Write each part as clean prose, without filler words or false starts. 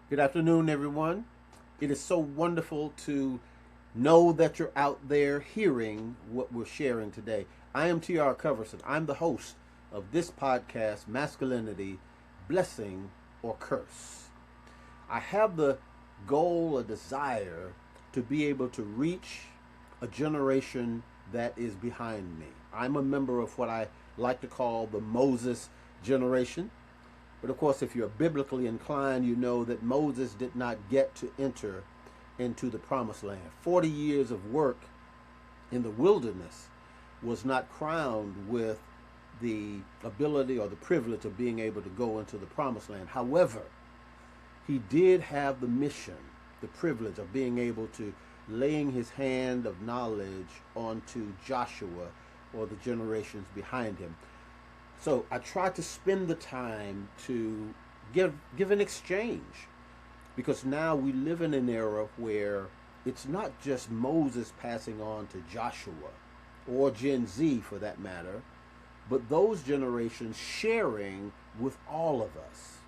Good afternoon, everyone. It is so wonderful to know that you're out there hearing what we're sharing today. I am T.R. Coverson. I'm the host of this podcast, Masculinity, Blessing or Curse. I have the goal, a desire to be able to reach a generation that is behind me. I'm a member of what I like to call the Moses generation. But of course, if you're biblically inclined, you know that Moses did not get to enter into the promised land. 40 years of work in the wilderness was not crowned with the ability or the privilege of being able to go into the promised land. However, he did have the mission, the privilege of being able to laying his hand of knowledge onto Joshua or the generations behind him. So I try to spend the time to give an exchange because now we live in an era where it's not just Moses passing on to Joshua or Gen Z for that matter, but those generations sharing with all of us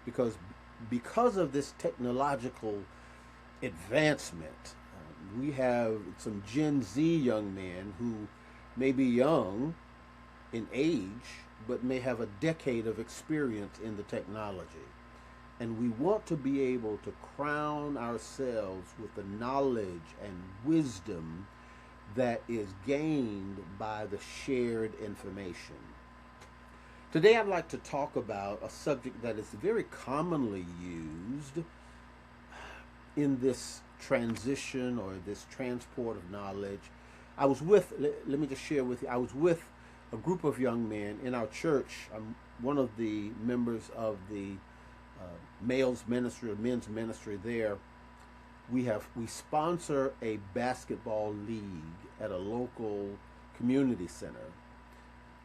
because of this technological advancement. We have some Gen Z young men who may be young in age, but may have a decade of experience in the technology. And we want to be able to crown ourselves with the knowledge and wisdom that is gained by the shared information. Today, I'd like to talk about a subject that is very commonly used in this transition or this transport of knowledge. Let me just share with you, I was with a group of young men in our church. I'm one of the members of the males ministry or men's ministry there. We sponsor a basketball league at a local community center.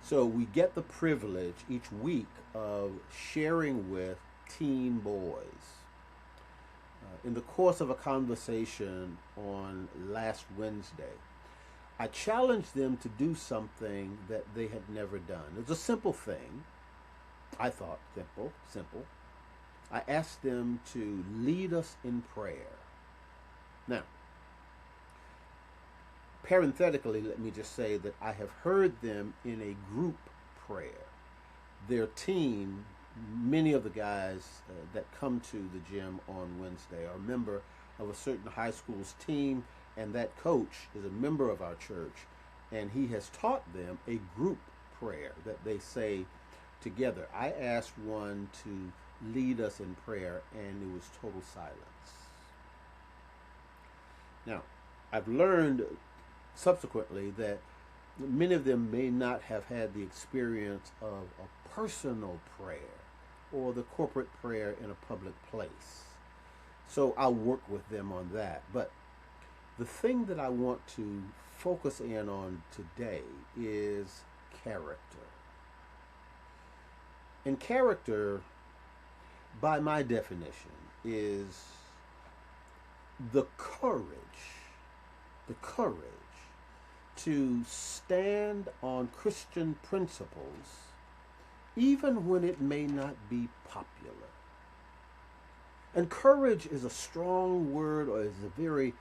So we get the privilege each week of sharing with teen boys. In the course of a conversation on last Wednesday, I challenged them to do something that they had never done. It was a simple thing. I thought simple. I asked them to lead us in prayer. Now, parenthetically, let me just say that I have heard them in a group prayer. Their team, many of the guys that come to the gym on Wednesday are a member of a certain high school's team, and that coach is a member of our church, and he has taught them a group prayer that they say together. I asked one to lead us in prayer, and it was total silence. Now, I've learned subsequently that many of them may not have had the experience of a personal prayer or the corporate prayer in a public place. So I'll work with them on that. But the thing that I want to focus in on today is character. And character, by my definition, is the courage to stand on Christian principles even when it may not be popular. And courage is a strong word, or is a very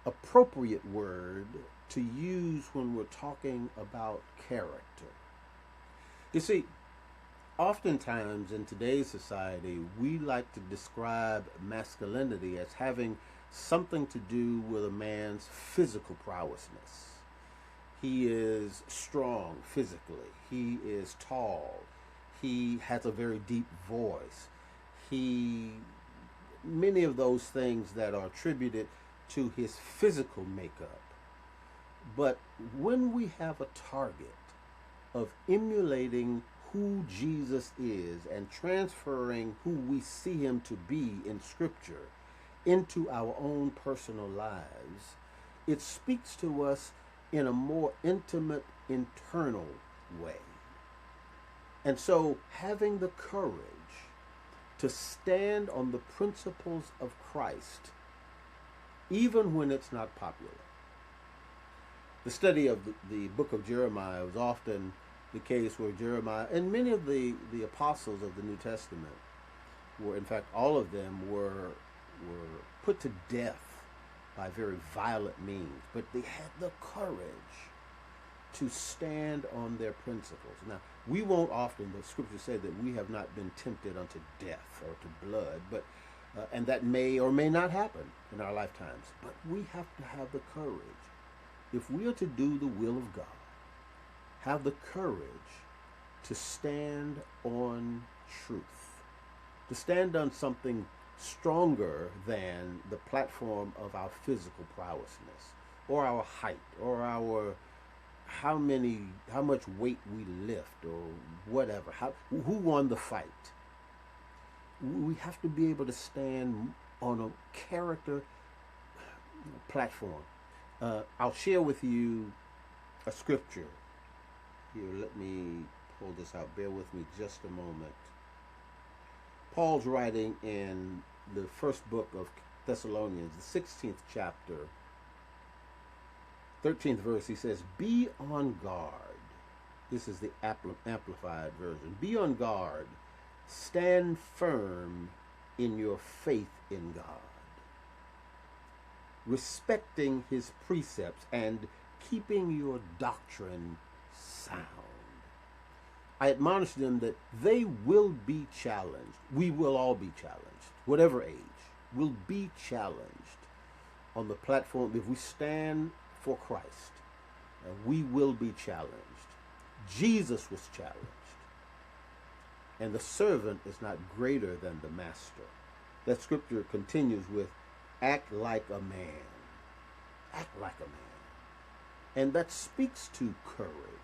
appropriate word to use when we're talking about character. You see, oftentimes in today's society, we like to describe masculinity as having something to do with a man's physical prowessness. He is strong physically. He is tall. He has a very deep voice. Many of those things that are attributed to his physical makeup. But when we have a target of emulating who Jesus is and transferring who we see him to be in Scripture into our own personal lives, it speaks to us in a more intimate, internal way. And so, having the courage to stand on the principles of Christ, even when it's not popular. The study of the book of Jeremiah was often the case where Jeremiah and many of the apostles of the New Testament were, in fact, all of them were put to death by very violent means, but they had the courage to stand on their principles. Now, we won't often, the scriptures say that we have not been tempted unto death or to blood, but and that may or may not happen in our lifetimes. But we have to have the courage. If we are to do the will of God, have the courage to stand on truth, to stand on something stronger than the platform of our physical prowessness or our height or our how much weight we lift or whatever, who won the fight. We have to be able to stand on a character platform. I'll share with you a scripture. Here, let me pull this out. Bear with me just a moment. Paul's writing in the first book of Thessalonians, the 16th chapter, 13th verse. He says, "Be on guard." This is the amplified version. "Be on guard. Stand firm in your faith in God, respecting his precepts and keeping your doctrine sound." I admonish them that they will be challenged. We will all be challenged, whatever age. We'll be challenged on the platform. If we stand for Christ, we will be challenged. Jesus was challenged. And the servant is not greater than the master. That scripture continues with, "Act like a man." Act like a man. And that speaks to courage.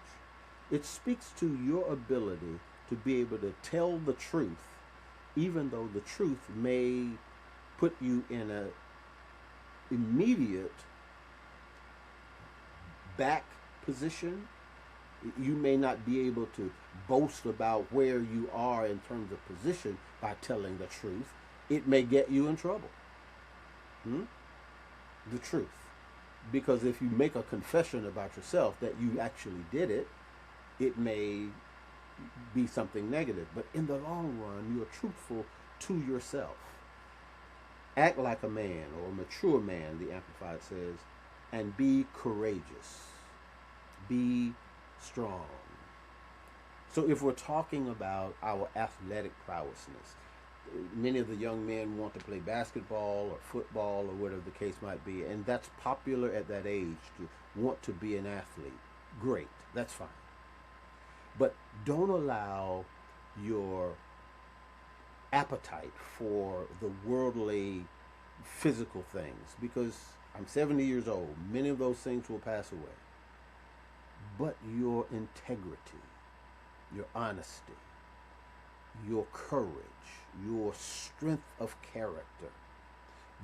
It speaks to your ability to be able to tell the truth, even though the truth may put you in an immediate back position. You may not be able to boast about where you are in terms of position by telling the truth. It may get you in trouble. The truth. Because if you make a confession about yourself that you actually did it, it may be something negative. But in the long run, you're truthful to yourself. Act like a man, or a mature man, the Amplified says, and be courageous. Be strong. So if we're talking about our athletic prowessness, many of the young men want to play basketball or football or whatever the case might be, and that's popular at that age, to want to be an athlete. Great, that's fine. But don't allow your appetite for the worldly, physical things, because I'm 70 years old. Many of those things will pass away. But your integrity, your honesty, your courage, your strength of character,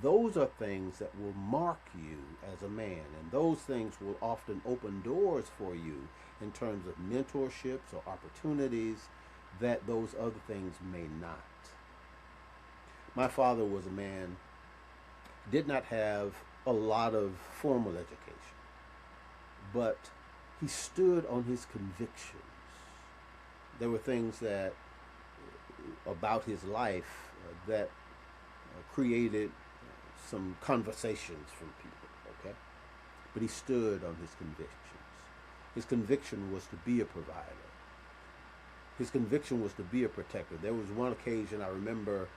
those are things that will mark you as a man. And those things will often open doors for you in terms of mentorships or opportunities that those other things may not. My father was a man, did not have a lot of formal education, but he stood on his convictions. There were things that about his life that created some conversations from people, okay? But he stood on his convictions. His conviction was to be a provider. His conviction was to be a protector. There was one occasion I remember,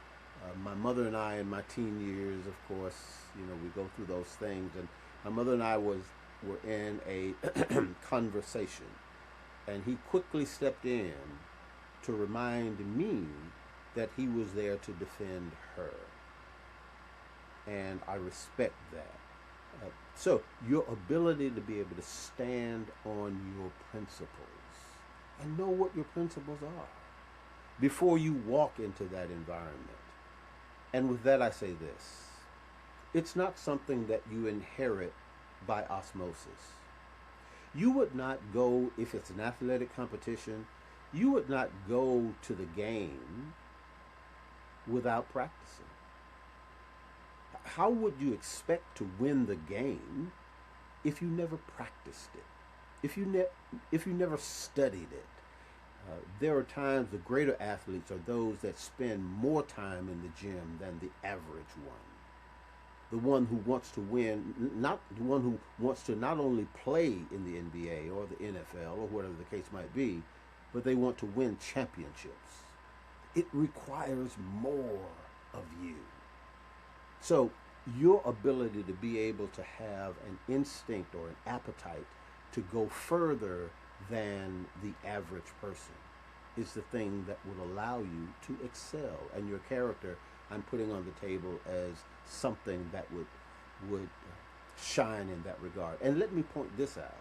my mother and I in my teen years, of course, we go through those things, and my mother and I were in a conversation, and he quickly stepped in to remind me that he was there to defend her. And I respect that. So your ability to be able to stand on your principles and know what your principles are before you walk into that environment. And with that, I say this. It's not something that you inherit by osmosis. You would not go, if it's an athletic competition, you would not go to the game without practicing. How would you expect to win the game if you never practiced it? If you never studied it? There are times the greater athletes are those that spend more time in the gym than the average one. The one who wants to win, not the one who wants to not only play in the NBA or the NFL or whatever the case might be, but they want to win championships. It requires more of you. So your ability to be able to have an instinct or an appetite to go further than the average person is the thing that will allow you to excel. And your character, I'm putting on the table as something that would shine in that regard. And let me point this out.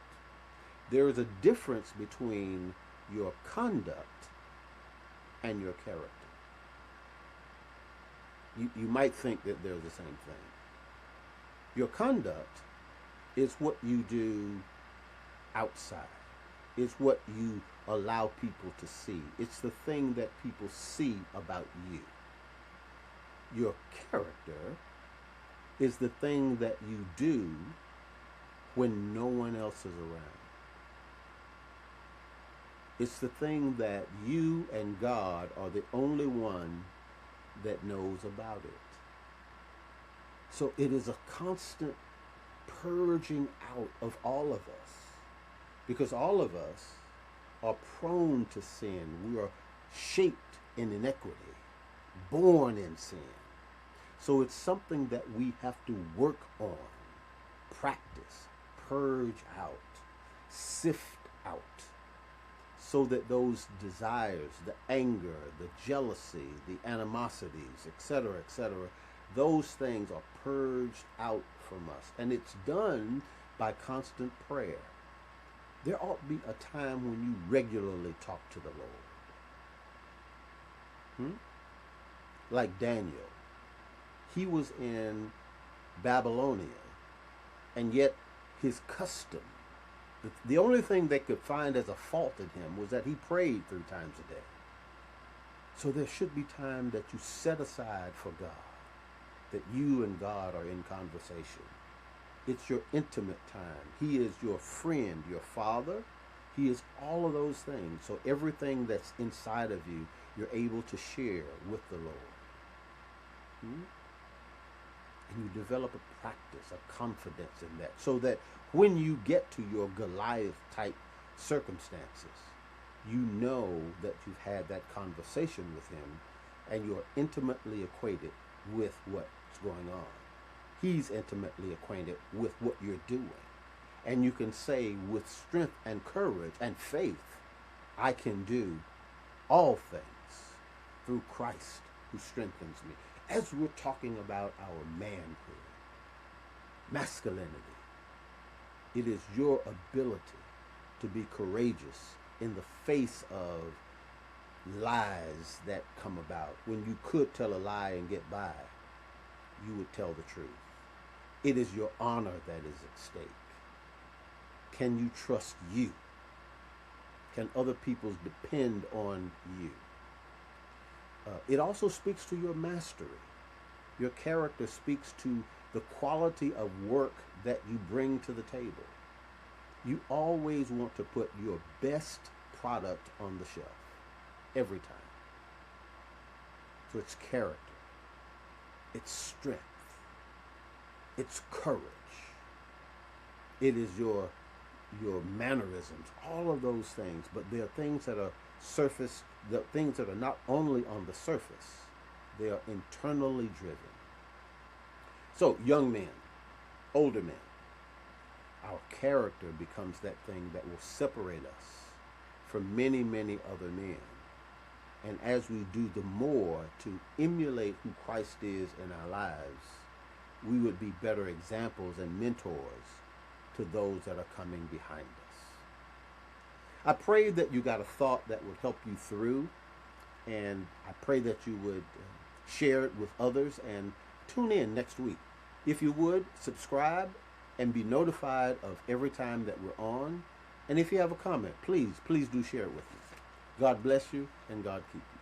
There is a difference between your conduct and your character. You might think that they're the same thing. Your conduct is what you do outside. It's what you allow people to see. It's the thing that people see about you. Your character is the thing that you do when no one else is around. It's the thing that you and God are the only one that knows about it. So it is a constant purging out of all of us, because all of us are prone to sin. We are shaped in inequity, born in sin. So it's something that we have to work on, practice, purge out, sift out, so that those desires, the anger, the jealousy, the animosities, etc., those things are purged out from us. And it's done by constant prayer. There ought to be a time when you regularly talk to the Lord. Like Daniel. He was in Babylonia, and yet his custom, the only thing they could find as a fault in him was that he prayed 3 times a day. So there should be time that you set aside for God, that you and God are in conversation. It's your intimate time. He is your friend, your father. He is all of those things. So everything that's inside of you, you're able to share with the Lord. And you develop a practice, a confidence in that, so that when you get to your Goliath-type circumstances, you know that you've had that conversation with him and you're intimately acquainted with what's going on. He's intimately acquainted with what you're doing. And you can say with strength and courage and faith, I can do all things through Christ who strengthens me. As we're talking about our manhood, masculinity, it is your ability to be courageous in the face of lies that come about. When you could tell a lie and get by, you would tell the truth. It is your honor that is at stake. Can you trust you? Can other people depend on you? It also speaks to your mastery. Your character speaks to the quality of work that you bring to the table. You always want to put your best product on the shelf, every time. So it's character, it's strength, it's courage, it is your mannerisms, all of those things. But there are things that are surface, the things that are not only on the surface, they are internally driven. So young men, older men, our character becomes that thing that will separate us from many, many other men. And as we do the more to emulate who Christ is in our lives, we would be better examples and mentors to those that are coming behind us. I pray that you got a thought that would help you through, and I pray that you would share it with others and tune in next week. If you would, subscribe and be notified of every time that we're on. And if you have a comment, please do share it with me. God bless you and God keep you.